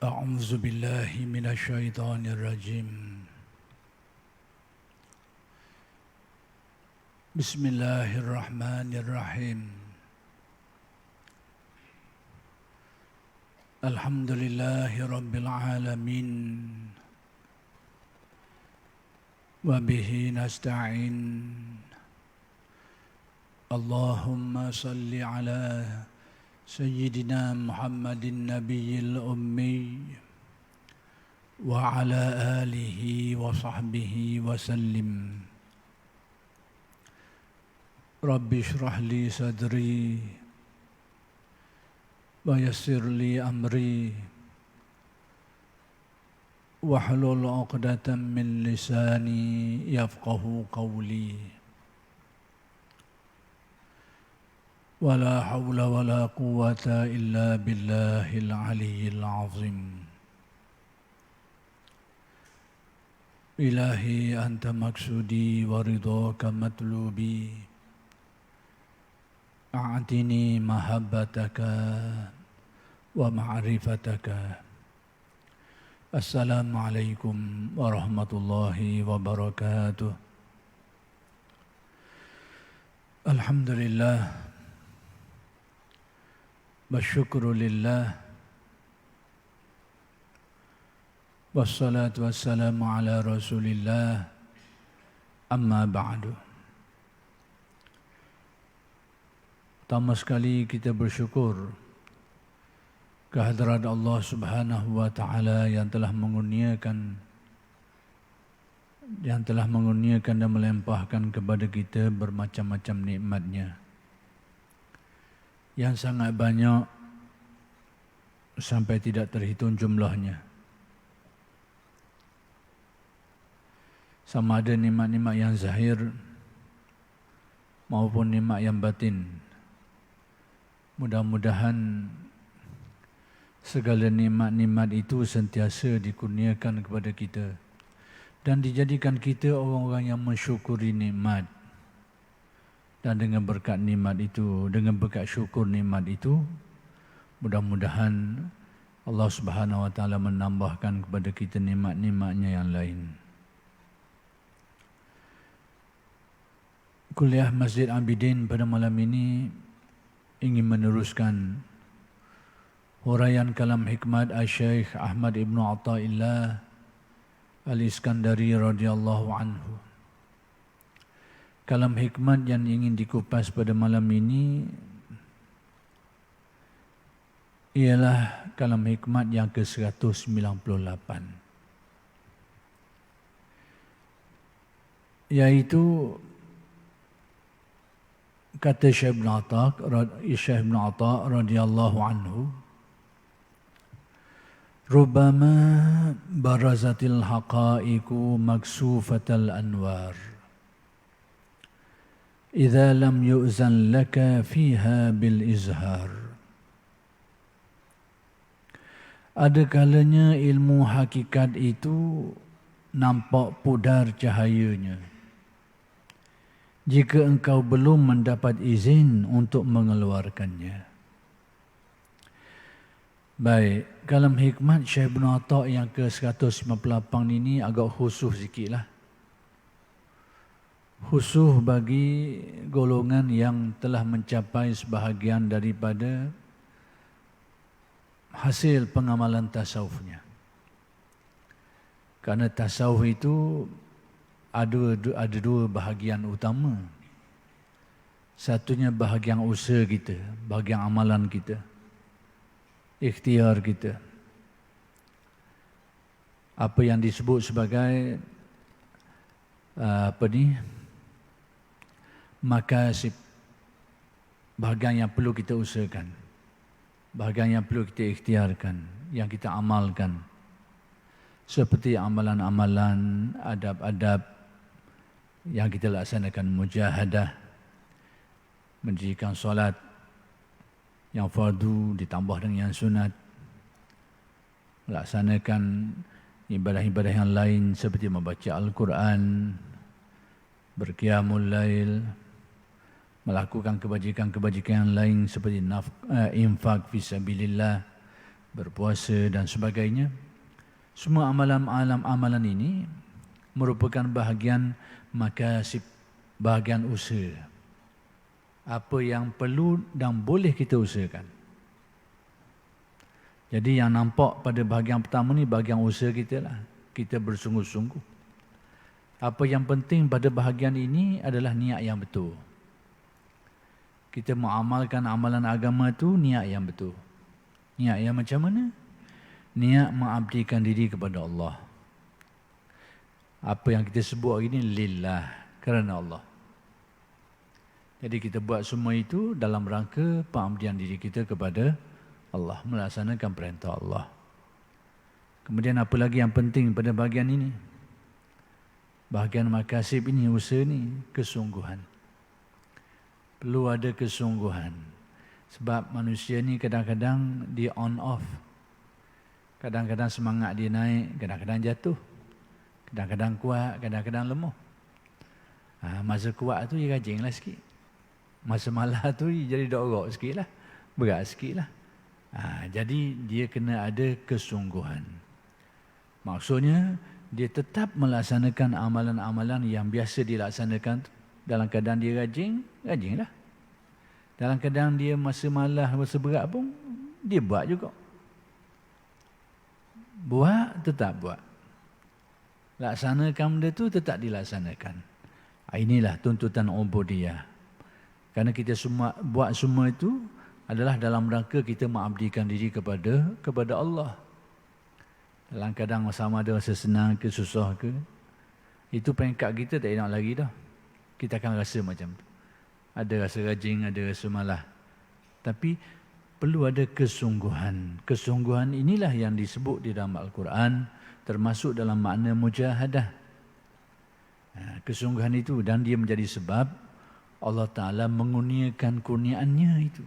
أعوذ بالله من الشيطان الرجيم بسم الله الرحمن الرحيم الحمد لله رب العالمين وبه نستعين اللهم صل على سيدنا محمد النبي الأمي وعلى آله وصحبه وسلم رب اشرح لي صدري ويسر لي أمري واحلل عقدة من لساني يفقه قولي ولا حول ولا قوة إلا بالله العلي العظيم إلهي أنت مقصودي ورضاك مطلوبي أعطني محبتك ومعرفتك السلام عليكم ورحمة الله وبركاته الحمد لله والشكر لله والصلاة والسلام على رسول الله أما بعد. Pertama sekali kita bersyukur kehadirat Allah Subhanahu wa taala yang telah mengurniakan dan melimpahkan kepada kita bermacam-macam nikmat-Nya yang sangat banyak sampai tidak terhitung jumlahnya. Sama ada nikmat-nikmat yang zahir maupun nikmat yang batin. Mudah-mudahan segala nikmat-nikmat itu sentiasa dikurniakan kepada kita dan dijadikan kita orang-orang yang mensyukuri nikmat. Dan dengan berkat nikmat itu, dengan berkat syukur nikmat itu, mudah-mudahan Allah Subhanahu wa taala menambahkan kepada kita nikmat-nikmat-Nya yang lain. Kuliah Masjid Abidin pada malam ini ingin meneruskan huraian kalam hikmat Asy-Syaikh Ahmad Ibn Athaillah Al-Iskandari radhiyallahu anhu. Kalam hikmat yang ingin dikupas pada malam ini ialah kalam hikmat yang ke-198, yaitu kata Syekh Ibn Atha radhiyallahu anhu, rubbama barazatil haqaiqu maksufatal anwar idza lam yu'zan laka fiha bil izhar. Ada kalanya ilmu hakikat itu nampak pudar cahayanya jika engkau belum mendapat izin untuk mengeluarkannya. Baik, kalam hikmat Syekh Ibn Atha yang ke-158 ini agak khusus sikitlah. Khusus bagi golongan yang telah mencapai sebahagian daripada hasil pengamalan tasawufnya. Karena tasawuf itu ada dua bahagian utama. Satunya bahagian usaha kita, bahagian amalan kita, ikhtiar kita. Apa yang disebut sebagai makasib, bahagian yang perlu kita usahakan, bahagian yang perlu kita ikhtiarkan, yang kita amalkan, seperti amalan-amalan, adab-adab yang kita laksanakan, mujahadah, mendirikan solat yang fardu ditambah dengan yang sunat, melaksanakan ibadah-ibadah yang lain seperti membaca Al-Quran, berqiyamul lail, melakukan kebajikan-kebajikan yang lain seperti infak fisabilillah, berpuasa dan sebagainya. Semua amalan ini merupakan bahagian makasib, bahagian usaha. Apa yang perlu dan boleh kita usahakan. Jadi yang nampak pada bahagian pertama ni bahagian usaha kita lah. Kita bersungguh-sungguh. Apa yang penting pada bahagian ini adalah niat yang betul. Kita mengamalkan amalan agama tu niat yang betul. Niat yang macam mana? Niat mengabdikan diri kepada Allah. Apa yang kita sebut hari ini lillah, kerana Allah. Jadi kita buat semua itu dalam rangka pengabdian diri kita kepada Allah, melaksanakan perintah Allah. Kemudian apa lagi yang penting pada bahagian ini? Bahagian makasib ini, usaha ini, kesungguhan. Perlu ada kesungguhan. Sebab manusia ni kadang-kadang dia on off. Kadang-kadang semangat dia naik, kadang-kadang jatuh. Kadang-kadang kuat, kadang-kadang lemah. Masa kuat tu dia rajinlah sikit. Masa malah tu dia jadi dorok sikit lah. Berat sikit lah. Jadi dia kena ada kesungguhan. Maksudnya dia tetap melaksanakan amalan-amalan yang biasa dilaksanakan. Dalam keadaan dia rajinlah. Dalam keadaan dia masa malah, masa berat pun dia buat juga. Tetap buat. Laksanakan benda tu tetap dilaksanakan. Inilah tuntutan ubudiyah. Kerana kita semua buat semua itu adalah dalam rangka kita mengabdikan diri kepada Allah. Dalam keadaan sama ada rasa senang ke susah ke, itu peringkat kita tak enak lagi dah. Kita akan rasa macam tu. Ada rasa rajin, ada rasa malah. Tapi perlu ada kesungguhan. Kesungguhan inilah yang disebut di dalam Al-Quran, termasuk dalam makna mujahadah. Kesungguhan itu, dan dia menjadi sebab Allah Ta'ala mengurniakan kurniaannya itu.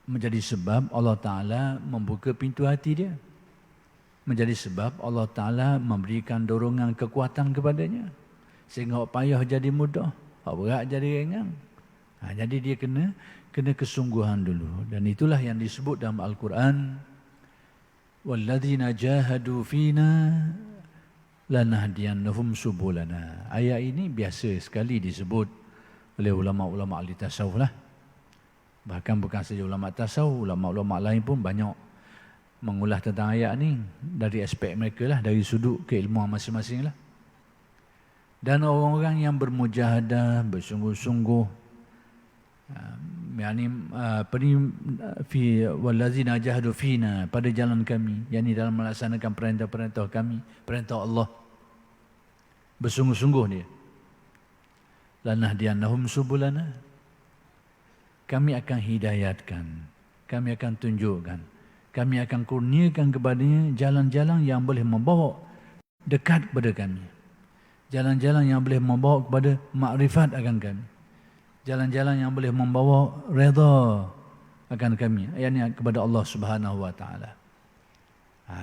Menjadi sebab Allah Ta'ala membuka pintu hati dia. Menjadi sebab Allah Ta'ala memberikan dorongan kekuatan kepadanya. Sehingga hak payah jadi mudah, hak berat jadi ringan. Jadi dia kena kesungguhan dulu. Dan itulah yang disebut dalam Al-Quran, walladzina jahadu fina lanahdiyannahum subulana. Ayat ini biasa sekali disebut oleh ulama-ulama ahli tasawuf lah. Bahkan bukan saja ulama tasawuf, ulama-ulama lain pun banyak mengulas tentang ayat ni dari aspek mereka lah, dari sudut keilmuan masing-masing lah. Dan orang-orang yang bermujahadah, bersungguh-sungguh, fi wallazina jahadu fina, pada jalan kami, yakni dalam melaksanakan perintah-perintah kami, perintah Allah, bersungguh-sungguh dia. Lanahdiyannahum subulana, kami akan hidayatkan, kami akan tunjukkan, kami akan kurniakan kepadanya jalan-jalan yang boleh membawa dekat kepada kami, jalan-jalan yang boleh membawa kepada makrifat akan kami, jalan-jalan yang boleh membawa redha akan kami, yakni kepada Allah Subhanahu wa taala.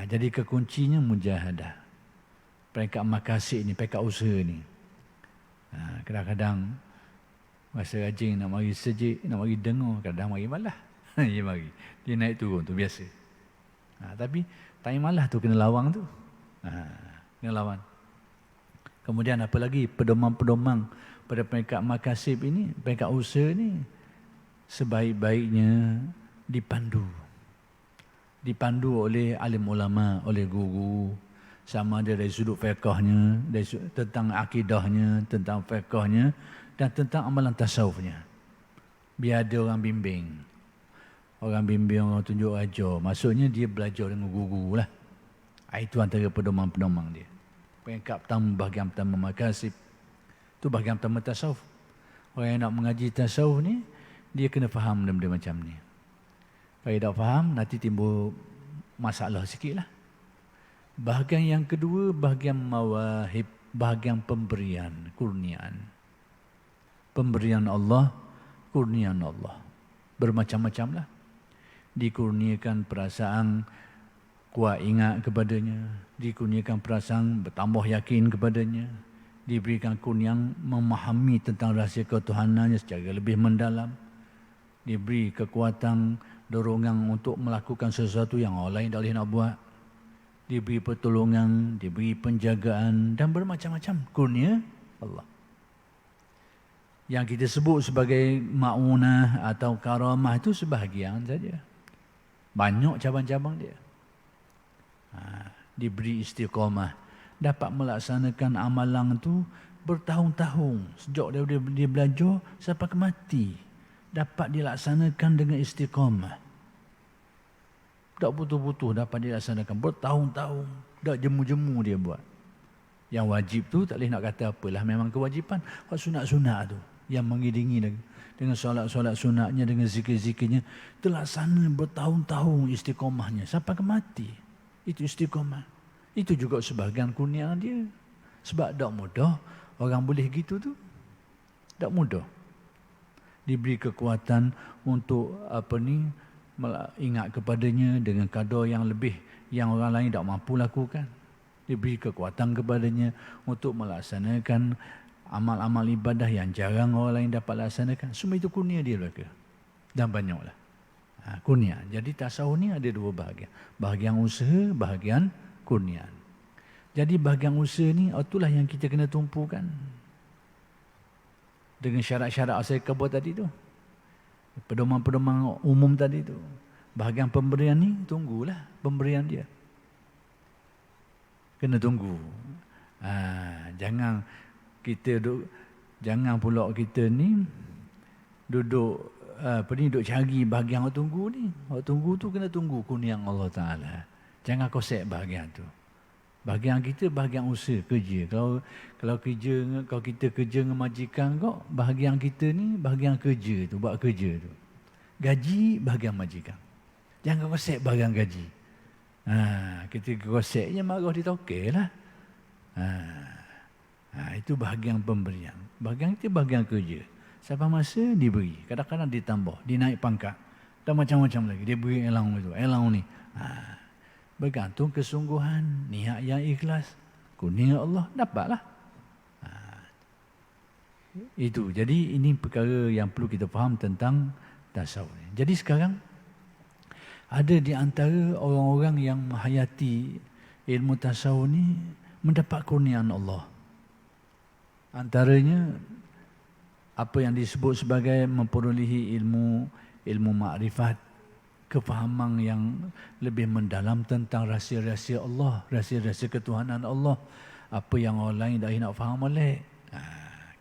Jadi kekuncinya mujahadah. Peringkat makasih ni, peringkat usaha ni. Kadang-kadang masa rajin nak mari sejik, nak mari dengar, kadang mari malah. Dia mari. Dia naik turun tu biasa. Tapi time malah tu kena lawang tu. Kena lawan. Kemudian apa lagi pedoman-pedoman pada peringkat makasib ini, peringkat usaha ni, sebaik-baiknya dipandu oleh alim ulama, oleh guru, sama ada dari sudut fiqahnya, dari sudut tentang akidahnya, tentang fiqahnya, dan tentang amalan tasawufnya. Biar ada orang bimbing. Orang bimbing, orang tunjuk ajar. Maksudnya dia belajar dengan guru lah. Itu antara pedoman-pedoman dia. Peringkat pertama, bahagian pertama makasib. Itu bahagian pertama tasawuf. Orang yang nak mengaji tasawuf ni, dia kena faham benda-benda macam ni. Kalau tak faham, nanti timbul masalah sikit lah. Bahagian yang kedua, bahagian mawahib, bahagian pemberian, kurniaan. Pemberian Allah, kurniaan Allah. Bermacam-macam lah. Dikurniakan perasaan kuat ingat kepadanya, dikurniakan perasaan bertambah yakin kepadanya, diberikan kurniaan memahami tentang rahsia ketuhanannya secara lebih mendalam, diberi kekuatan dorongan untuk melakukan sesuatu yang orang lain tak boleh nak buat. Diberi pertolongan, diberi penjagaan dan bermacam-macam kurnia Allah. Yang kita sebut sebagai ma'unah atau karamah itu sebahagian saja. Banyak cabang-cabang dia. Diberi istiqamah, dapat melaksanakan amalan tu bertahun-tahun, sejak dia belajar sampai ke mati, dapat dilaksanakan dengan istiqamah. Tak putus-putus dapat dilaksanakan bertahun-tahun, tak jemu-jemu dia buat. Yang wajib tu tak boleh nak kata apalah, memang kewajipan. Hak sunat-sunat tu yang mengiringi lagi dengan solat-solat sunatnya, dengan zikir-zikirnya, terlaksana bertahun-tahun istiqamahnya sampai ke mati. Itu istiqamah. Itu juga sebahagian kurnia dia. Sebab tak mudah orang boleh gitu tu. Tak mudah. Diberi kekuatan untuk ingat kepadanya dengan kadar yang lebih yang orang lain tak mampu lakukan. Diberi kekuatan kepadanya untuk melaksanakan amal-amal ibadah yang jarang orang lain dapat laksanakan. Semua itu kurnia dia mereka. Dan banyaklah. Kurnia. Jadi tasawuf ni ada dua bahagian. Bahagian usaha, bahagian kurnia. Jadi bahagian usaha ni itulah yang kita kena tumpukan. Dengan syarat-syarat saya kebut tadi tu. Pedoman-pedoman umum tadi tu. Bahagian pemberian ni tunggulah pemberian dia. Kena tunggu. Jangan pula kita ni duduk cari bahagian orang tunggu ni. Orang tunggu tu kena tunggu kurnia Allah Taala. Jangan kosek bahagian tu. Bahagian kita bahagian usaha kerja. Kalau kita kerja dengan majikan kok, bahagian kita ni bahagian kerja tu, buat kerja tu. Gaji bahagian majikan. Jangan kosek bahagian gaji. Kita koseknya marah ditokeylah. Itu bahagian pemberian. Bahagian kita bahagian kerja. Sampai masa diberi, kadang-kadang ditambah, dinaik pangkat dan macam-macam lagi. Dia beri elang itu, elang ni. Bergantung kesungguhan, niat yang ikhlas, kurnia Allah dapatlah. Itu. Jadi ini perkara yang perlu kita faham tentang tasawuf. Jadi sekarang ada di antara orang-orang yang menghayati ilmu tasawuf ni mendapat kurniaan Allah. Antaranya apa yang disebut sebagai memperolehi ilmu makrifat, kefahaman yang lebih mendalam tentang rahsia-rahsia Allah, rahsia-rahsia ketuhanan Allah, apa yang orang lain dah nak faham oleh.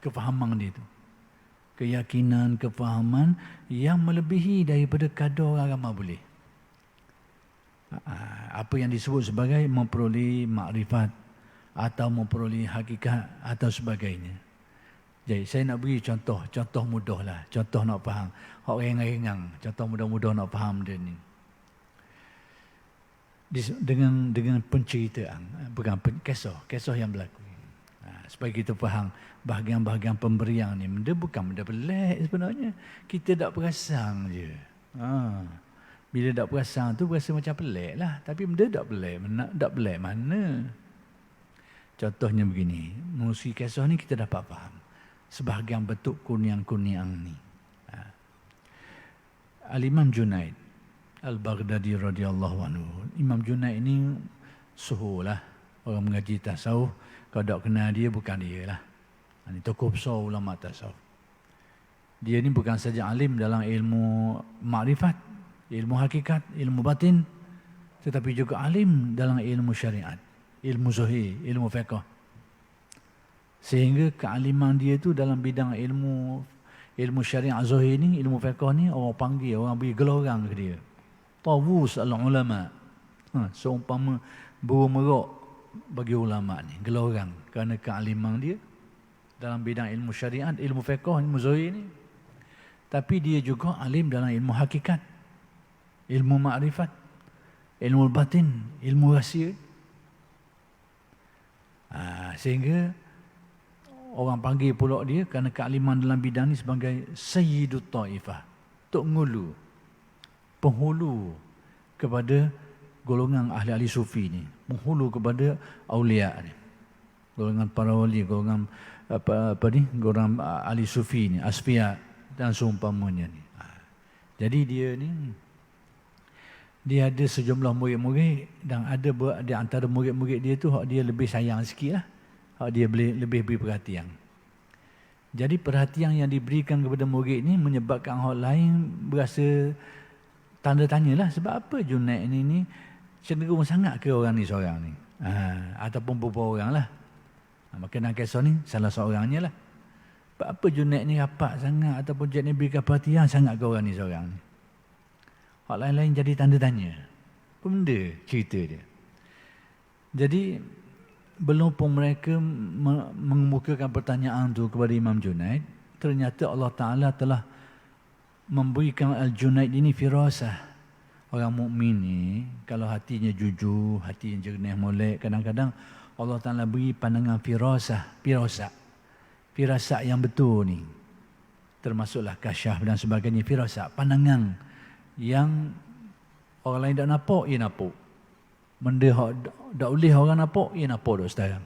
Kefahaman dia tu, keyakinan, kefahaman yang melebihi daripada kadar orang ramai boleh. Apa yang disebut sebagai memperoleh makrifat atau memperoleh hakikat atau sebagainya. Jadi saya nak beri contoh mudah lah, contoh nak faham. Hak ringan-ringan, contoh mudah-mudah nak faham dia ni. Dengan penceritaan, bukan kisah yang berlaku. Supaya kita faham bahagian-bahagian pemberian ni, benda bukan benda pelik sebenarnya. Kita tak perasan je. Bila tak perasan tu berasa macam pelik lah. Tapi benda tak pelik mana. Contohnya begini, melalui kisah ni kita dapat faham sebahagian bentuk kurniaan ni. Al-Imam Junaid Al-Baghdadi radhiyallahu anhu. Imam Junaid ni suhu lah. Orang mengaji tasawuf, kalau tak kenal dia, bukan dia lah. Ini tokoh besar ulama tasawuf. Dia ni bukan saja alim dalam ilmu makrifat, ilmu hakikat, ilmu batin, tetapi juga alim dalam ilmu syariat, ilmu zahir, ilmu fiqh. Sehingga kealiman dia tu dalam bidang ilmu syariat zahir ni, ilmu fiqh ni, orang panggil, orang beri gelar ke dia. Tawus al-ulama. Seumpama burung merak bagi ulama ni, gelar kerana kealiman dia dalam bidang ilmu syariat, ilmu fiqh, ilmu zahir ni. Tapi dia juga alim dalam ilmu hakikat, ilmu makrifat, ilmu batin, ilmu rahsia. Sehingga orang panggil pula dia kerana kealiman dalam bidang ni sebagai Sayyidut Taifah, Tok Ngulu, penghulu kepada golongan ahli-ahli sufi ni, penghulu kepada aulia ni, golongan para wali, golongan golongan ahli sufi ni, asfiya dan seumpamanya ni. Jadi dia ni dia ada sejumlah murid-murid dan ada di antara murid-murid dia tu hak dia lebih sayang sikit lah. Hak dia lebih beri perhatian. Jadi perhatian yang diberikan kepada murid ni menyebabkan hak lain berasa tanda tanya lah. Sebab apa Junaid ni cenderung sangat ke orang ni seorang ni. Ataupun beberapa orang lah. Maka dalam kisah ni salah seorangnya lah. Sebab apa Junaid ni rapat sangat ataupun Junaid ni berikan perhatian sangat ke orang ni seorang ni. Hak lain-lain jadi tanda tanya. Apa benda cerita dia? Jadi belum pun mereka mengemukakan pertanyaan tu kepada Imam Junaid, ternyata Allah Ta'ala telah memberikan Al-Junaid ini firasah. Orang mukmin ni kalau hatinya jujur, hati yang jernih molek, kadang-kadang Allah Ta'ala beri pandangan firasat yang betul ni. Termasuklah kasyaf dan sebagainya, firasat, pandangan yang orang lain tak nampak, ia nampak. Benda tak boleh orang nampak, ia nampak duk sekarang.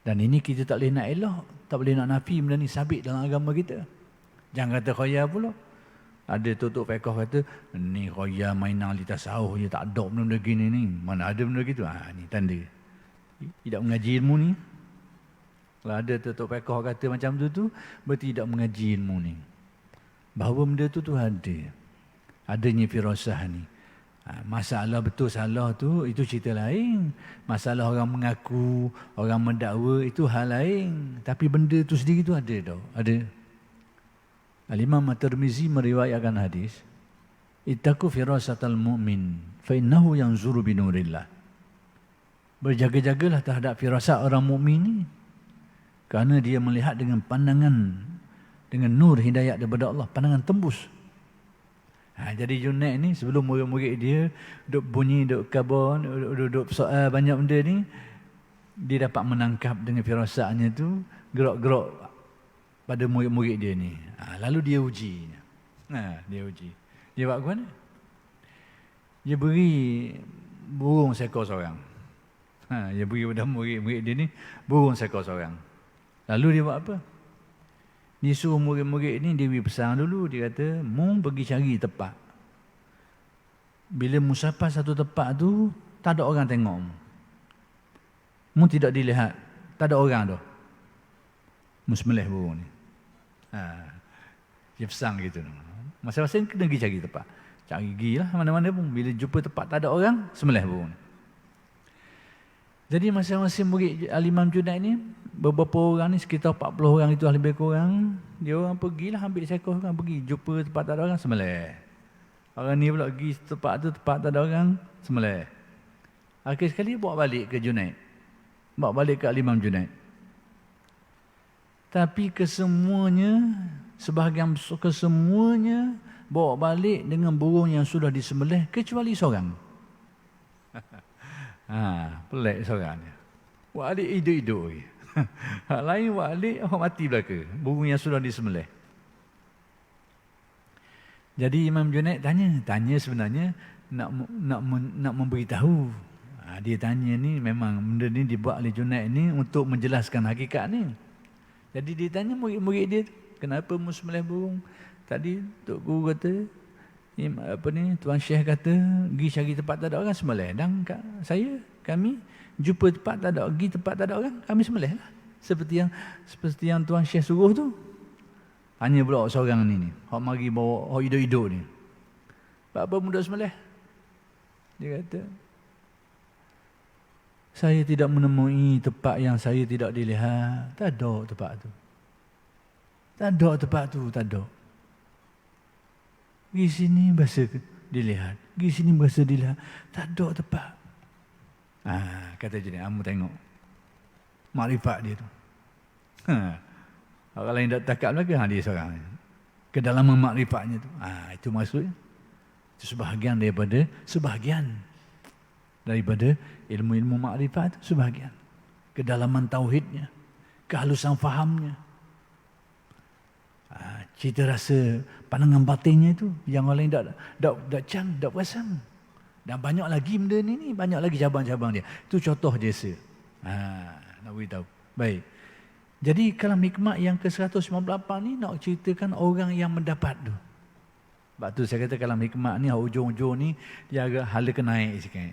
Dan ini kita tak boleh nak elok, tak boleh nak nafi benda ni sabit dalam agama kita. Jangan kata khayal pula. Ada tutup fiqh kata, ni khayal mainan li tasawuf je, tak ada benda gini ni. Mana ada benda gitu? Ni tanda. Tidak mengaji ilmu ni. Kalau ada tutup fiqh kata macam tu, berarti tidak mengaji ilmu ni. Bahawa benda tu ada. Adanya firasah ni. Masalah betul salah tu, itu cerita lain. Masalah orang mengaku, orang mendakwa, itu hal lain. Tapi benda tu sendiri tu ada tau. Ada. Al-Imam At-Tirmizi meriwayatkan hadis, ittaqu firasatal mu'min fa innahu yanzuru bi nurillah. Berjaga-jagalah terhadap firasat orang mukmin ni, kerana dia melihat dengan pandangan, dengan nur hidayat daripada Allah, pandangan tembus. Jadi Junaid ni sebelum murid-murid dia duk bunyi, duk khabar, duk soal banyak benda ni, dia dapat menangkap dengan firasatnya tu, gerak-gerak pada murid-murid dia ni. Lalu dia uji. Dia uji. Dia buat ke mana? Dia beri burung seekor seorang. Dia beri pada murid-murid dia ni burung seekor seorang. Lalu dia buat apa? Dia suruh murid-murid ni, dia beri pesan dulu. Dia kata, mu pergi cari tempat. Bila mu sampai satu tempat tu, tak ada orang tengok mu. Mu tidak dilihat. Tak ada orang tu. Mu sembelih burung ni. Dia pesan gitu. Masing-masing kena pergi cari tempat. Cari pergi lah mana-mana pun. Bila jumpa tempat tak ada orang, sembelih burung ni. Jadi masing-masing murid Al-Imam Junaid ni, beberapa orang ni, sekitar 40 orang itu lebih kurang, dia orang pergilah ambil seekor orang, pergi jumpa tempat tak ada orang, sembelih. Orang ni pula pergi tempat tu, tempat tak ada orang, sembelih. Akhir sekali bawa balik ke Junaid. Bawa balik ke Al-Imam Junaid. Tapi kesemuanya, sebahagian kesemuanya bawa balik dengan burung yang sudah disembelih, kecuali seorang. Pelik seorang dia. Walik hidup-hidup lagi. Hak lain walik, orang mati belaka. Burung yang sudah disembelih. Jadi Imam Junaid tanya sebenarnya nak memberitahu. Dia tanya ni memang benda ni dibuat oleh Junaid ni untuk menjelaskan hakikat ni. Jadi dia tanya murid-murid dia, kenapa mu sembelih burung? Tadi Tok Guru kata, Tuan Syekh kata, pergi cari tempat tak ada orang, sembelih. Dan kami jumpa tempat tak ada, pergi tempat tak ada orang, kami sembelih lah. Seperti yang Tuan Syekh suruh tu. Hanya pula seorang ni, hak mari bawa hak hidup-hidup ni. Apa mudah sembelih? Dia kata, saya tidak menemui tempat yang saya tidak dilihat. Tak ada tempat tu. Tak ada tempat tu, tak ada. Pergi sini berasa dilihat. Pergi sini berasa dilihat. Tak ada tempat. Kata je ni, kamu tengok. Makrifat dia tu. Orang lain tak takap lagi, dia seorang. Kedalaman makrifatnya tu. Itu maksudnya. Itu sebahagian daripada ilmu-ilmu makrifat tu, sebahagian. Kedalaman tauhidnya. Kehalusan fahamnya. Cita rasa pandangan batinnya itu yang orang lain tak perasan. Dan banyak lagi benda ni banyak lagi cabang-cabang dia. Itu contoh jasa. Nak beritahu. Baik. Jadi kalam hikmat yang ke-198 ni nak ceritakan orang yang mendapat tu. Sebab tu saya kata kalam hikmat ni hujung-hujung ni dia agak hala ke naik sikit.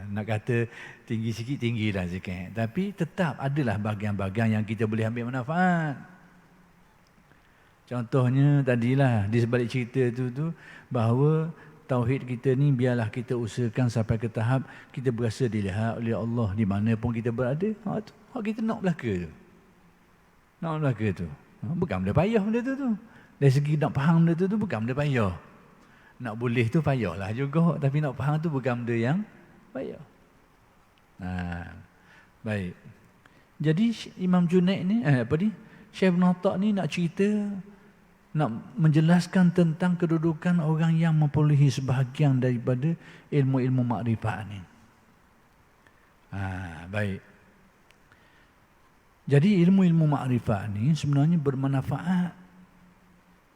Nak kata tinggi sikit, tinggilah sikit. Tapi tetap adalah bahagian-bahagian yang kita boleh ambil manfaat. Contohnya tadilah di sebalik cerita tu bahawa tauhid kita ni biarlah kita usahakan sampai ke tahap kita berasa dilihat oleh Allah di mana pun kita berada. Kita nak belaka tu. Nak belaka tu. Bukan benda payah benda tu. Dari segi nak faham benda tu bukan benda payah. Nak boleh tu payahlah juga. Tapi nak faham tu bukan benda yang payah. Baik. Jadi Imam Junaid ni, Syekh Ibn Atta' ni nak cerita, nak menjelaskan tentang kedudukan orang yang memperolehi sebahagian daripada ilmu-ilmu makrifat ni. Baik. Jadi ilmu-ilmu makrifat ni sebenarnya bermanfaat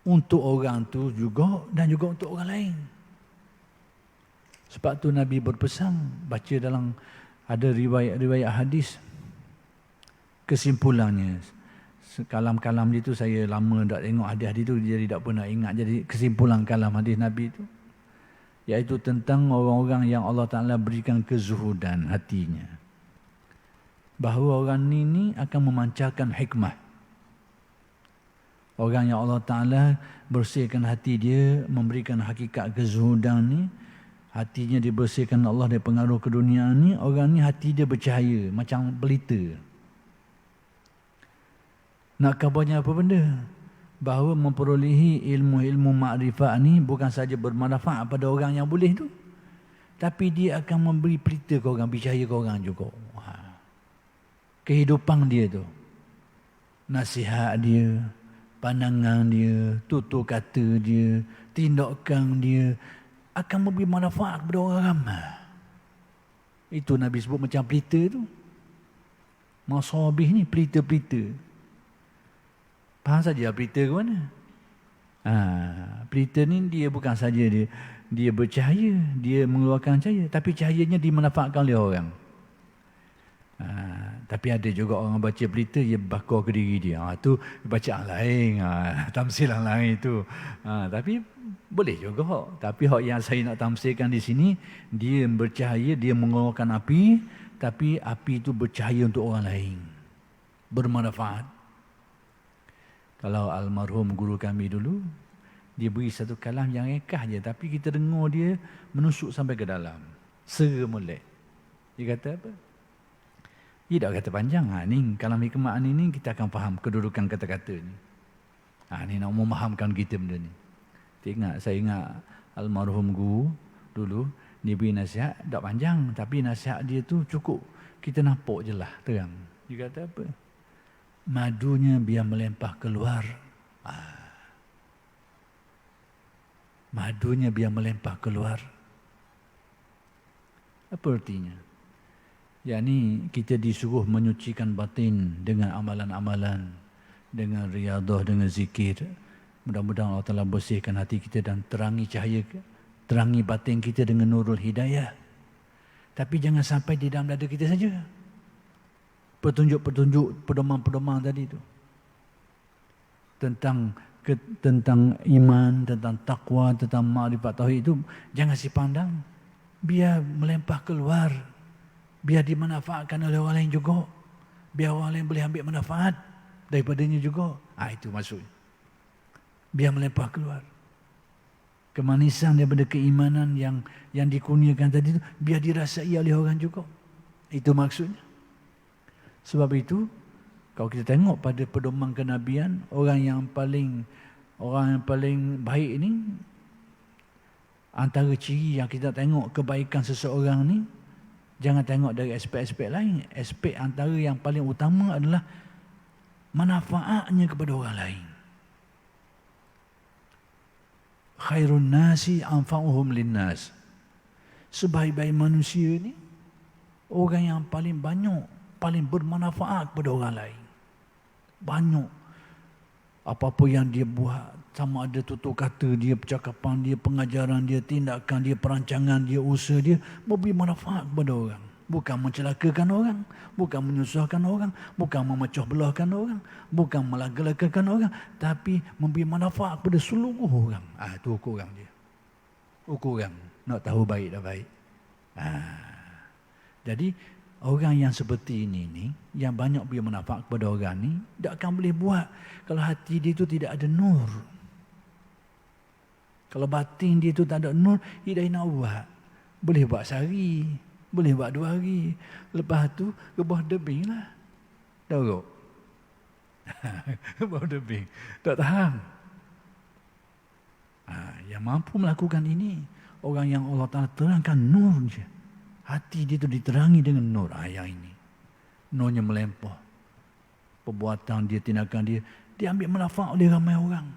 untuk orang tu juga dan juga untuk orang lain. Sebab tu Nabi berpesan, baca dalam ada riwayat-riwayat hadis, kesimpulannya, kalam-kalam dia tu saya lama tak tengok hadis-hadis tu, jadi tak pernah ingat. Jadi kesimpulan kalam hadis Nabi tu, iaitu tentang orang-orang yang Allah Ta'ala berikan kezuhudan hatinya. Bahawa orang ni akan memancarkan hikmah. Orang yang Allah Ta'ala bersihkan hati dia, memberikan hakikat kezuhudan ni, hatinya dibersihkan Allah dari pengaruh keduniaan ni, orang ni hati dia bercahaya, macam pelita. Nak kabarnya apa benda? Bahawa memperolehi ilmu-ilmu makrifat ni bukan saja bermanfaat pada orang yang boleh tu, tapi dia akan memberi pelita ke orang, bercahaya ke orang juga. Kehidupan dia tu, nasihat dia, pandangan dia, tutur kata dia, tindakan dia akan memberi manfaat kepada orang ramai. Itu Nabi sebut macam pelita tu. Masabih ni pelita-pelita. Faham saja pelita ke mana? Pelita ni dia bukan saja dia bercahaya, dia mengeluarkan cahaya, tapi cahayanya dimanfaatkan oleh orang. Tapi ada juga orang baca pelita, dia bakar ke diri dia. Tu bacaan lain, tamsilan lain itu. Tapi boleh juga. Tapi hak yang saya nak tamsilkan di sini, dia bercahaya, dia mengeluarkan api, tapi api itu bercahaya untuk orang lain, bermanfaat. Kalau almarhum guru kami dulu, dia beri satu kalam yang ekah je, tapi kita dengar dia menusuk sampai ke dalam, sera molek. Dia kata apa? Dia tak kata panjang. Ni kalam hikmah ni kita akan faham kedudukan kata-kata ni. Ni nak memahamkan kita benda ni. Saya ingat almarhum guru dulu, dia beri nasihat tak panjang, tapi nasihat dia tu cukup kita nampak je lah, terang. Dia kata apa? Madunya biar melempah keluar. Madunya biar melempah keluar. Apa artinya? Yakni kita disuruh menyucikan batin dengan amalan-amalan, dengan riadah, dengan zikir. Mudah-mudahan Allah Ta'ala bersihkan hati kita dan terangi batin kita dengan nurul hidayah. Tapi jangan sampai di dalam dada kita saja. Petunjuk-petunjuk, pedoman-pedoman tadi itu. Tentang iman, tentang takwa, tentang makrifat tauhid itu, jangan si pandang. Biar melempah keluar. Biar dimanfaatkan oleh orang lain juga. Biar orang lain boleh ambil manfaat daripadanya juga. Itu maksudnya. Biar melempah keluar. Kemanisan daripada keimanan yang dikurniakan tadi itu, biar dirasai oleh orang juga. Itu maksudnya. Sebab itu, kalau kita tengok pada pedoman kenabian, orang yang paling baik ini, antara ciri yang kita tengok kebaikan seseorang ni, jangan tengok dari aspek-aspek lain. Aspek antara yang paling utama adalah manfaatnya kepada orang lain. Khairun nasi anfa'uhum linnas. Sebaik-baik manusia ni, orang yang paling banyak, paling bermanfaat kepada orang lain. Banyak. Apa-apa yang dia buat, sama ada tutur kata dia, percakapan dia, pengajaran dia, tindakan dia, perancangan dia, usaha dia, memberi manfaat kepada orang. bukan mencelakakan orang, bukan menyusahkan orang, bukan memecah belahkan orang, bukan melagak-lagakkan orang, tapi memberi manfaat kepada seluruh orang. Itu ukuran dia. Ukuran nak tahu baik dan baik. Jadi orang yang seperti ini ni, yang banyak beri manfaat kepada orang ni, tak akan boleh buat kalau hati dia tu tidak ada nur. Kalau batin dia tu tak ada nur, dia dah nak buat. Boleh buat sehari, boleh buat 2 hari. Lepas tu, rebah debing lah. Tahu tak? Rebah debing. Tak tahan. Yang mampu melakukan ini, orang yang Allah Ta'ala terangkan nur je. Hati dia tu diterangi dengan nur. Yang ini. Nurnya melempah. Perbuatan dia, tindakan dia, dia ambil manfaat oleh ramai orang.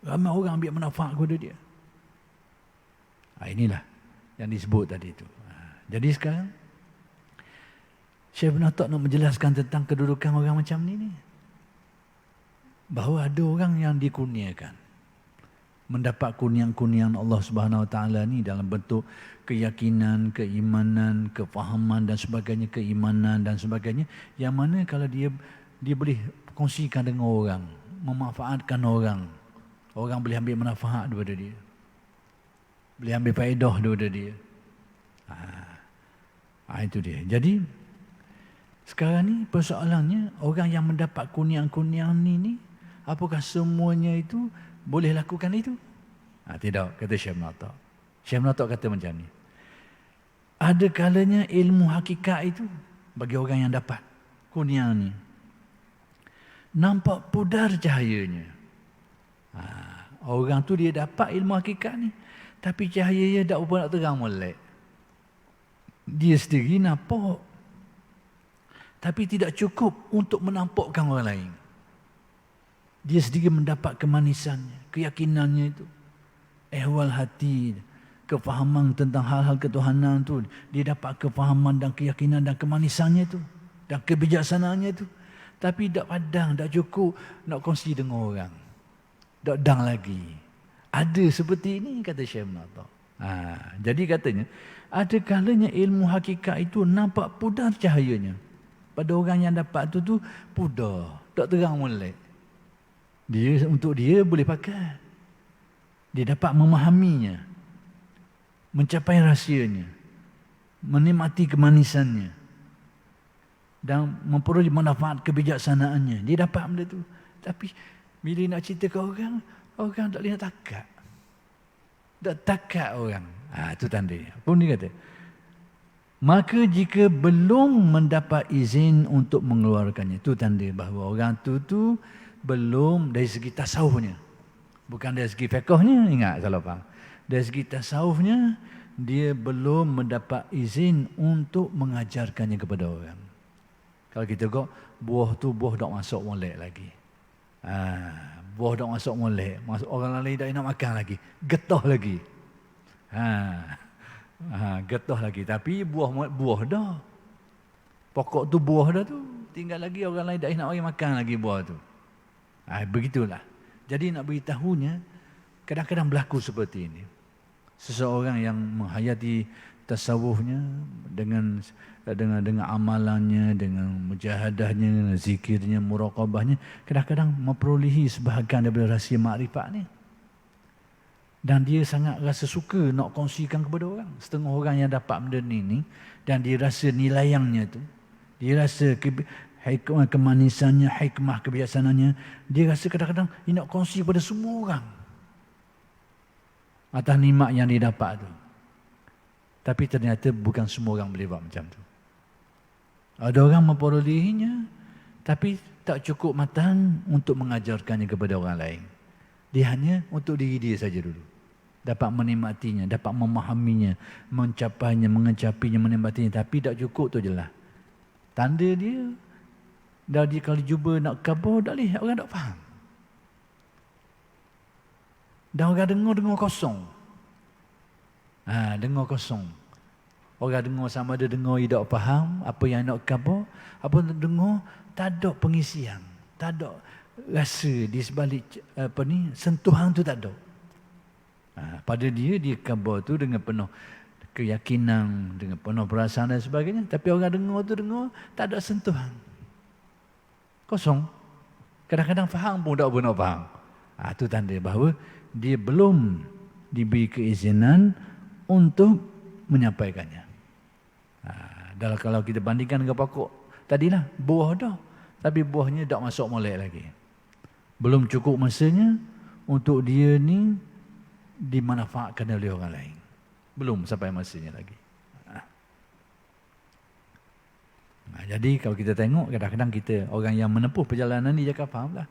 Ramai orang ambil manfaat kepada dia. Inilah yang disebut tadi itu. Jadi sekarang Syekh Ibn Athaq nak menjelaskan tentang kedudukan orang macam ni. Bahawa ada orang yang dikurniakan, mendapat kurnian-kurnian Allah Subhanahu Wa Taala ni dalam bentuk keyakinan, keimanan, kefahaman dan sebagainya, keimanan dan sebagainya, yang mana kalau dia boleh kongsikan dengan orang, memanfaatkan orang boleh ambil manfaat daripada dia, boleh ambil faedah daripada dia. Itu dia. Jadi sekarang ni persoalannya, orang yang mendapat kurnian-kurnian ni, apakah semuanya itu boleh lakukan itu? Tidak, kata Syekh Ibn Athaq. Syekh Ibn Athaq kata macam ni. Ada kalanya ilmu hakikat itu bagi orang yang dapat kurnian ni, nampak pudar cahayanya. Orang tu dia dapat ilmu hakikat ni, tapi cahayanya tak apa nak terang molek. Dia sendiri nampak, tapi tidak cukup untuk menampakkan orang lain. Dia sendiri mendapat kemanisannya, keyakinannya itu, ehwal hati, kefahaman tentang hal-hal ketuhanan tu. Dia dapat kefahaman dan keyakinan dan kemanisannya itu, dan kebijaksanaannya itu. Tapi tak padang, tak cukup nak kongsi dengan orang. Tak dang lagi. Ada seperti ini, kata Syekh Ibn Athaq. Jadi katanya, ada kalanya ilmu hakikat itu nampak pudar cahayanya. Pada orang yang dapat tu pudar, tak terang molek. Untuk dia boleh pakai. Dia dapat memahaminya, mencapai rahsianya, menikmati kemanisannya, dan memperoleh manfaat kebijaksanaannya. Dia dapat benda tu. Tapi bila nak cerita ke orang tak boleh nak takat. Tak takat orang. Itu tanda. Pun dia kata, maka jika belum mendapat izin untuk mengeluarkannya, itu tanda bahawa orang tu belum dari segi tasawufnya. Bukan dari segi fiqhnya, ingat salah faham. Dari segi tasawufnya, dia belum mendapat izin untuk mengajarkannya kepada orang. Kalau kita kok buah tak masuk molek lagi. Buah tak masuk molek, orang lain tak nak makan lagi, getah lagi. Getah lagi, tapi buah dah. Pokok tu buah dah tu, tinggal lagi orang lain tak nak makan lagi buah tu. Begitulah. Jadi nak beritahunya, kadang-kadang berlaku seperti ini. Seseorang yang menghayati tasawufnya dengan amalannya, dengan mujahadahnya, dengan zikirnya, muraqabahnya, kadang-kadang memperolehi sebahagian daripada rahsia makrifat ni. Dan dia sangat rasa suka nak kongsikan kepada orang. Setengah orang yang dapat benda ni, dan dia rasa nilayangnya tu, dia rasa hikmah kemanisannya, hikmah kebiasaannya, dia rasa kadang-kadang dia nak kongsi kepada semua orang atas nikmat yang dia dapat tu. Tapi ternyata bukan semua orang boleh buat macam tu. Ada orang memperolehinya, tapi tak cukup matang untuk mengajarkannya kepada orang lain. Dia hanya untuk diri dia saja dulu. Dapat menikmatinya, dapat memahaminya, mencapainya, mengecapinya, menikmatinya. Tapi tak cukup tu je lah. Tanda dia, dah dia kalau jumpa nak kabur, tak boleh, orang tak faham. Dan orang dengar kosong. Dengar kosong. Orang dengar sama ada dengar dia tak faham apa yang nak kabur, apa nak dengar tak ada pengisian, tak ada rasa di sebalik sentuhan tu tak ada. Pada dia kabur tu dengan penuh keyakinan, dengan penuh perasaan dan sebagainya. Tapi orang dengar tu dengar, tak ada sentuhan. Kosong. Kadang-kadang faham pun tak pernah faham. Itu tanda bahawa dia belum diberi keizinan untuk menyampaikannya. Dalam kalau kita bandingkan dengan pokok tadilah, buah dah, tapi buahnya tak masuk molek lagi. Belum cukup masanya untuk dia ni dimanfaatkan oleh orang lain. Belum sampai masanya lagi. Jadi kalau kita tengok, kadang-kadang kita orang yang menempuh perjalanan ni, dia akan faham lah.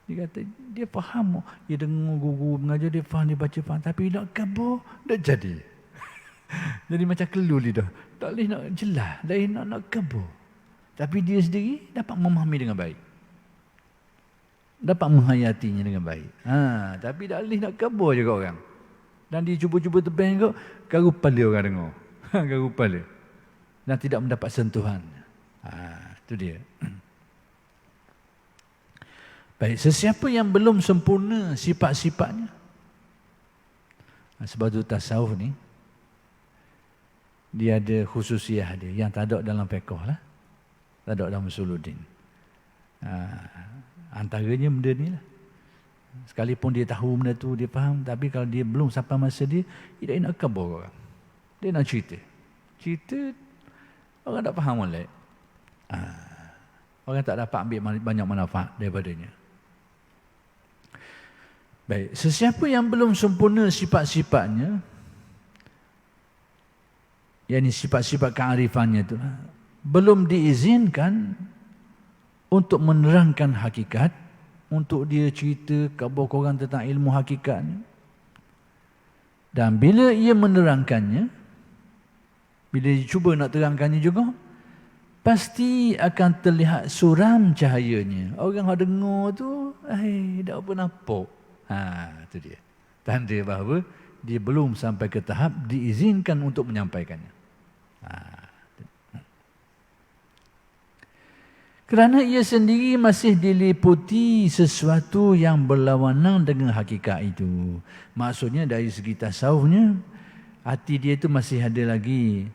Dia kata dia faham, dia dengar guru mengajar, dia faham, dia baca faham, tapi nak kabur tak jadi. Jadi macam kelul dia dah. Tak boleh nak jelas, dah nak kabur. Tapi dia sendiri dapat memahami dengan baik. Dapat menghayatinya dengan baik. Tapi tak boleh nak kabur juga orang. Dan dia cuba-cuba tebang kau, garu kepala orang dengar. Garu kepala. Dan tidak mendapat sentuhan. Itu dia. Baik, sesiapa yang belum sempurna sifat-sifatnya. Sebab itu tasawuf ni, dia ada khususiah dia yang tak ada dalam fiqh lah. Tak ada dalam usuluddin. Antaranya benda ni lah. Sekalipun dia tahu benda tu, dia faham, tapi kalau dia belum sampai masa dia tak nak kabur orang. Dia nak cerita. Cerita, orang tak faham oleh. Orang tak dapat ambil banyak manfaat daripadanya. Baik, sesiapa yang belum sempurna sifat-sifatnya, yakni sifat-sifat kearifannya itu, belum diizinkan untuk menerangkan hakikat, untuk dia cerita kepada orang tentang ilmu hakikatnya. Dan bila ia menerangkannya, bila dia cuba nak terangkannya juga, pasti akan terlihat suram cahayanya. Orang yang dengar tu, tak apa nampak. Itu dia. Tanda bahawa dia belum sampai ke tahap diizinkan untuk menyampaikannya. Kerana ia sendiri masih diliputi sesuatu yang berlawanan dengan hakikat itu. Maksudnya dari segi tasawufnya, hati dia itu masih ada lagi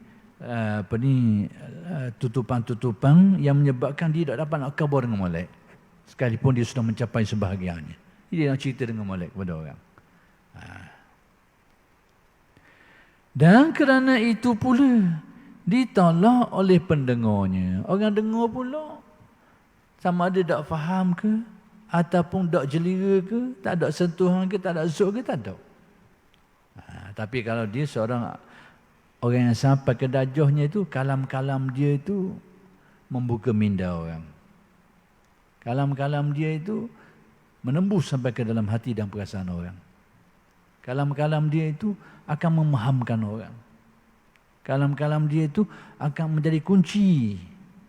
tutupan-tutupan yang menyebabkan dia tak dapat nak kabur dengan molek. Sekalipun dia sudah mencapai sebahagiannya. Dia nak cerita dengan molek kepada orang. Dan kerana itu pula ditolak oleh pendengarnya. Orang dengar pula, sama ada tak faham ke, ataupun tak jelira ke, tak ada sentuhan ke, tak ada zuk ke, tak ada. Tapi kalau dia seorang orang yang sampai ke darjahnya itu, kalam-kalam dia itu membuka minda orang. Kalam-kalam dia itu menembus sampai ke dalam hati dan perasaan orang. Kalam-kalam dia itu akan memahamkan orang. Kalam-kalam dia itu akan menjadi kunci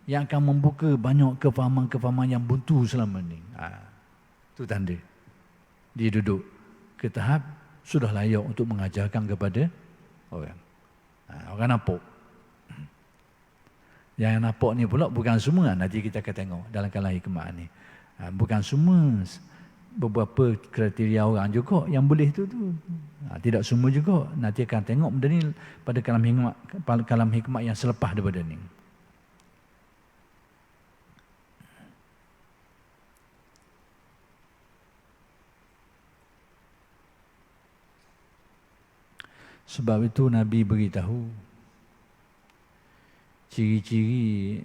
yang akan membuka banyak kefahaman-kefahaman yang buntu selama ini. Itu tanda. Dia duduk ke tahap sudah layak untuk mengajarkan kepada orang. Orang nampak. Yang nampak ni pula bukan semua. Nanti kita akan tengok dalam kalam hikmah ni. Bukan semua. Beberapa kriteria orang juga yang boleh tu. Tidak semua juga. Nanti akan tengok benda ni pada kalam hikmah yang selepas daripada ni. Sebab itu Nabi beritahu ciri-ciri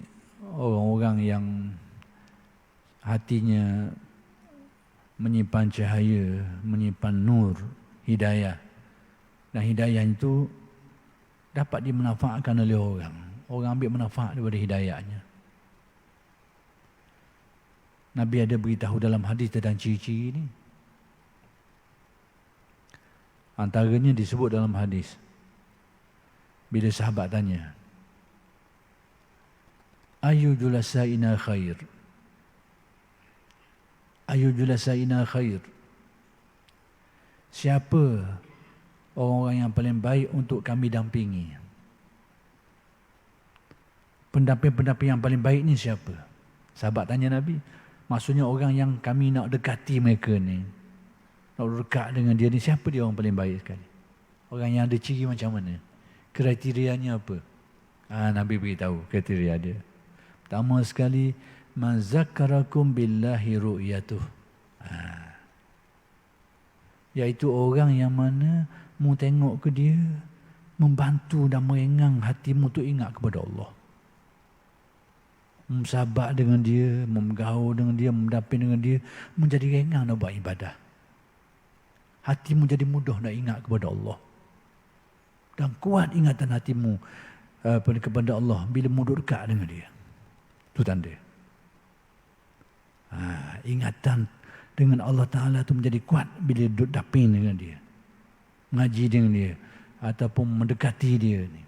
orang-orang yang hatinya menyimpan cahaya, menyimpan nur, hidayah. Dan hidayah itu dapat dimanfaatkan oleh orang. Orang ambil manfaat daripada hidayahnya. Nabi ada beritahu dalam hadis tentang ciri-ciri ini. Antaranya disebut dalam hadis. Bila sahabat tanya, ayu julasaina khair? Ayu julasaina khair? Siapa orang-orang yang paling baik untuk kami dampingi? Pendamping-pendamping yang paling baik ni siapa? Sahabat tanya Nabi. Maksudnya orang yang kami nak dekati mereka ni. Nak dekat dengan dia ni, siapa dia orang paling baik sekali? Orang yang ada ciri macam mana? kriterianya apa? Nabi beritahu kriteria dia. Pertama sekali, mazakkarakum billahi ru'yatuh. Iaitu orang yang mana mu tengok ke dia, membantu dan merengang hatimu tu ingat kepada Allah. Sabar dengan dia, memgaul dengan dia, mendaping dengan dia, menjadi rengang nak buat ibadah. Hatimu jadi mudah nak ingat kepada Allah. Dan kuat ingatan hatimu kepada Allah bila mu duduk dekat dengan dia. Itu tanda. Ingatan dengan Allah Ta'ala tu menjadi kuat bila duduk daping dengan dia. Ngaji dengan dia. Ataupun mendekati dia ni.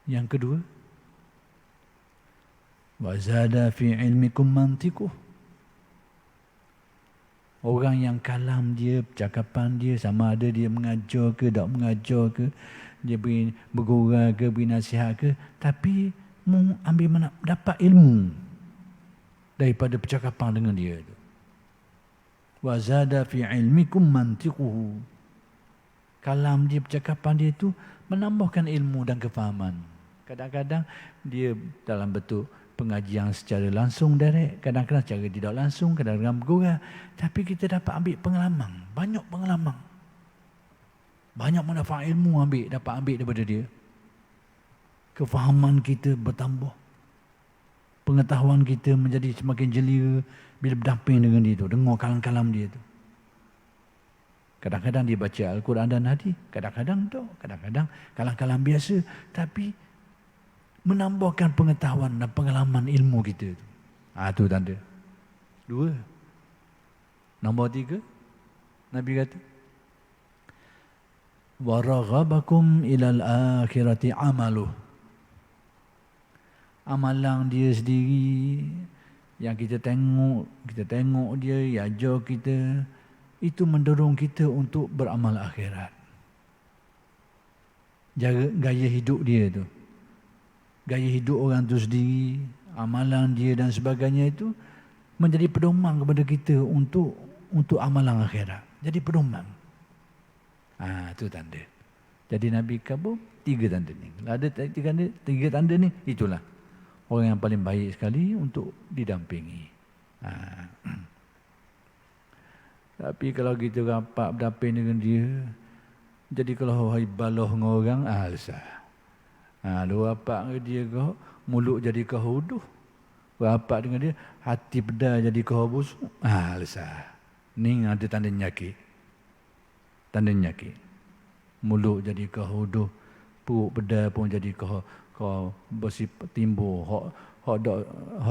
Yang kedua, wa zada fi ilmikum mantiquh. Orang yang kalam dia, percakapan dia, sama ada dia mengajar ke, tak mengajar ke, dia beri bergurau ke, beri nasihat ke, tapi mu ambil dapat ilmu daripada percakapan dengan dia tu. Wa zada fi ilmikum mantiquh. Kalam dia, percakapan dia tu menambahkan ilmu dan kefahaman. Kadang-kadang dia dalam bentuk pengajian secara langsung direct, kadang-kadang secara tidak langsung, kadang-kadang bergurau, tapi kita dapat ambil pengalaman, banyak pengalaman. Banyak manfaat ilmu dapat ambil daripada dia. Kefahaman kita bertambah. Pengetahuan kita menjadi semakin jelia bila berdamping dengan dia tu, dengar kalam-kalam dia tu. Kadang-kadang dia baca Al-Quran dan hadis, kadang-kadang tak, kadang-kadang kalam-kalam biasa, tapi menambahkan pengetahuan dan pengalaman ilmu kita tu. Itu tanda. 2. Nombor 3, Nabi kata, wa raghabakum ilal akhirati amaluh. Amalan dia sendiri yang kita tengok dia, yang ajar kita, itu mendorong kita untuk beramal akhirat. Gaya hidup dia tu, gaya hidup orang tu sendiri, amalan dia dan sebagainya itu menjadi pedoman kepada kita untuk amalan akhirat. Jadi pedoman. Itu tanda. Jadi Nabi kabur 3 tanda ni. Kalau ada 3 tanda ni, itulah orang yang paling baik sekali untuk didampingi. Tapi kalau kita rapat berdamping dengan dia, jadi kalau balah dengan orang, lesah. Lu rapat dengan dia kau, mulut jadi kau huduh. Rapat dengan dia, hati pedar jadi kau busuk. Lesah. Ni ada tanda nyakit. Tanda nyakit. Mulut jadi kau huduh, perut pedar pun jadi kau bersifat timbul. Hak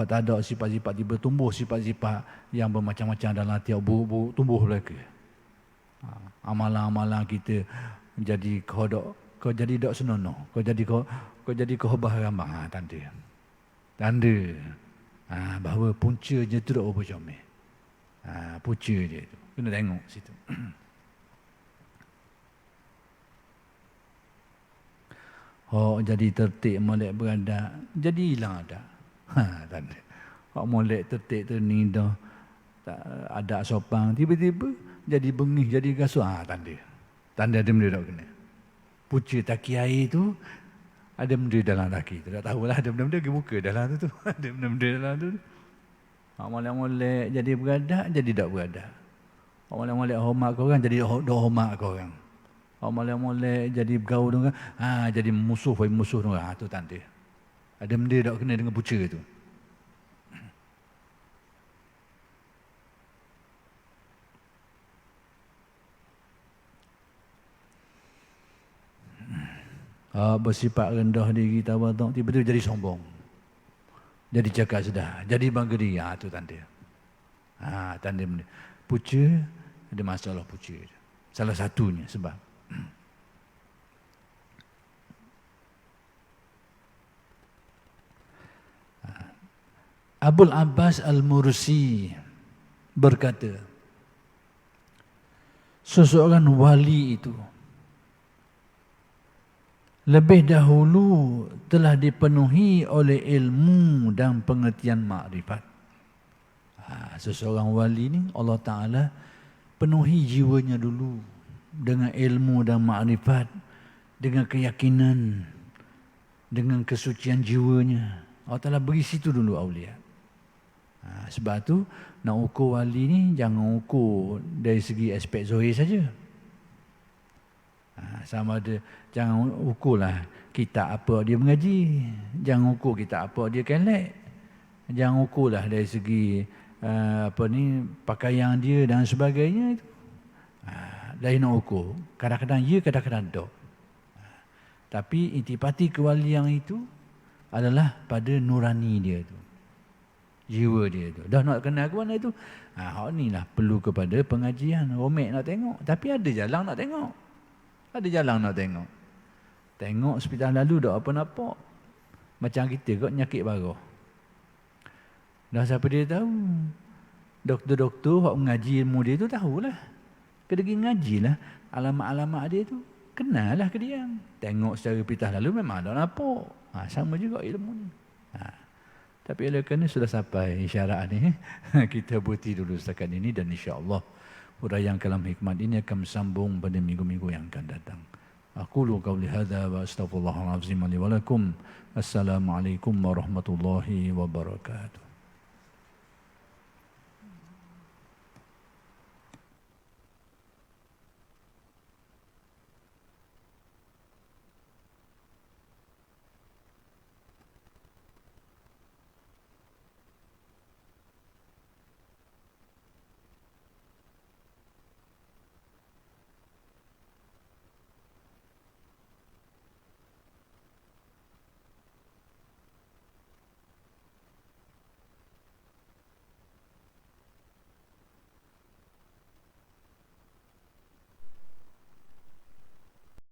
tak ada sifat-sifat tiba tumbuh sifat-sifat yang bermacam-macam dalam hati buruk-buruk tumbuh lagi. Amalan-amalan kita jadi kau jadi dak senonoh, kau jadi kau baharamah. Tanda bahawa punca je tu dak apa comel. Punca dia tu kena tengok situ. Jadi tertib molek beradak, jadi hilang adak. Tanda. Molek tertib terni dah tak ada sopan, tiba-tiba jadi bengih, jadi gasuh. Tanda. Tanda ada benda tak kena. Puca taki air tu, ada benda dalam taki tu. Tak tahulah ada benda-benda ke muka dalam tu. Ada benda-benda dalam tu. Molek-molek jadi beradak, jadi tak beradak. Molek-molek hormat kau orang, jadi dak hormat kau orang. Molek-molek jadi bergaul dengan jadi musuh dengan. Tu tanda. Ada benda tak kena dengan puca tu. Bersifat rendah diri, tawaduk, tiba-tiba jadi sombong. Jadi cakap sedah, jadi bangga diri. Tu tanda. Tanda benda. Puca, ada masalah puca. Salah satunya sebab. Abul Abbas Al-Mursi berkata, seseorang wali itu lebih dahulu telah dipenuhi oleh ilmu dan pengertian makrifat. Seseorang wali ni Allah Ta'ala penuhi jiwanya dulu dengan ilmu dan makrifat dengan keyakinan, dengan kesucian jiwanya. Allah Ta'ala beri situ dulu awliya. Sebab tu nak ukur wali ni jangan ukur dari segi aspek zahir saja. Sama ada, jangan ukurlah kitab apa dia mengaji, jangan ukur kitab apa dia kelek, jangan ukurlah dari segi pakaian dia dan sebagainya itu. Lain nak ukur. Kadang-kadang ya, kadang-kadang tak. Tapi intipati kewalian itu adalah pada nurani dia tu, jiwa dia tu. Dah nak kenal ke mana itu? Hak ni lah perlu kepada pengajian. Romek nak tengok, tapi ada jalan nak tengok. Ada jalan nak tengok. Tengok hospital lalu tak apa nampak. Macam kita kot nyakit barah. Dah siapa dia tahu? Doktor-doktor hak mengaji ilmu dia tu tahulah. Kedegi ngajilah alamat-alamat dia tu. Kenal lah ke dia. Tengok secara pitah lalu memang tak nampak. Sama juga ilmu ni. Tapi oleh kerana sudah sampai isyarat ni, kita berhenti dulu setakat ini dan insya-Allah huraian kalam hikmat ini akan sambung pada minggu-minggu yang akan datang. Aqulu qawli hadza wa astaghfirullahal azim li wa lakum. Assalamualaikum warahmatullahi wabarakatuh.